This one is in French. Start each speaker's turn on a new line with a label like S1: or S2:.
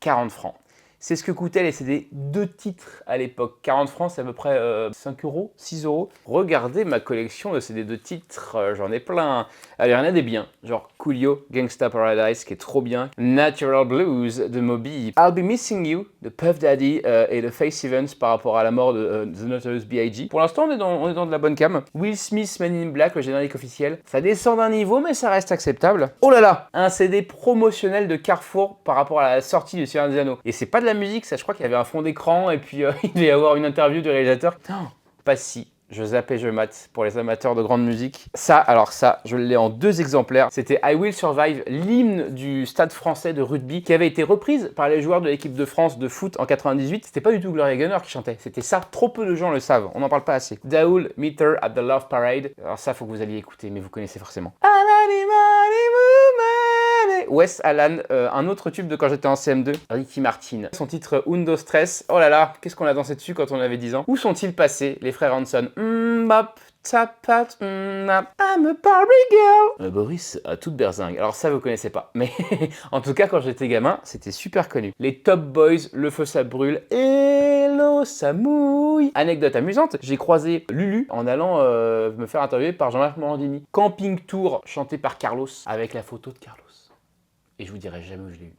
S1: 40 francs. C'est ce que coûtaient les CD 2 titres à l'époque. 40 francs, c'est à peu près 5 euros, 6 euros. Regardez ma collection de CD 2 titres, j'en ai plein. Alors, il y en a des biens, genre Coolio, Gangsta Paradise, qui est trop bien. Natural Blues de Moby. I'll Be Missing You de Puff Daddy et de Faith Evans par rapport à la mort de The Notorious B.I.G. Pour l'instant, on est dans de la bonne cam. Will Smith, Man in Black, le générique officiel. Ça descend d'un niveau, mais ça reste acceptable. Oh là là, un CD promotionnel de Carrefour par rapport à la sortie du Seigneur des Anneaux. Et c'est pas de la musique, ça, je crois qu'il y avait un fond d'écran et puis il devait y avoir une interview du réalisateur. Non, pas si. Je zappe et je mate pour les amateurs de grande musique. Ça, alors ça, je l'ai en 2 exemplaires. C'était I Will Survive, l'hymne du Stade français de rugby, qui avait été reprise par les joueurs de l'équipe de France de foot en 98. C'était pas du tout Gloria Gaynor qui chantait, c'était ça. Trop peu de gens le savent, on n'en parle pas assez. Daoul, Meet Her at the Love Parade. Alors ça, faut que vous alliez écouter, mais vous connaissez forcément. Wes Allan, un autre tube de quand j'étais en CM2, Ricky Martin. Son titre Undo Stress, oh là là, qu'est-ce qu'on a dansé dessus quand on avait 10 ans. Où sont-ils passés, les frères Hanson? Bop, tapat, I'm a Barbie girl. Boris a toute berzingue. Alors ça, vous connaissez pas. Mais en tout cas, quand j'étais gamin, c'était super connu. Les Top Boys, Le Feu ça brûle, Hello ça mouille. Anecdote amusante, j'ai croisé Lulu en allant me faire interviewer par Jean-Marc Morandini. Camping Tour, chanté par Carlos, avec la photo de Carlos. Et je vous dirai jamais où je l'ai eu.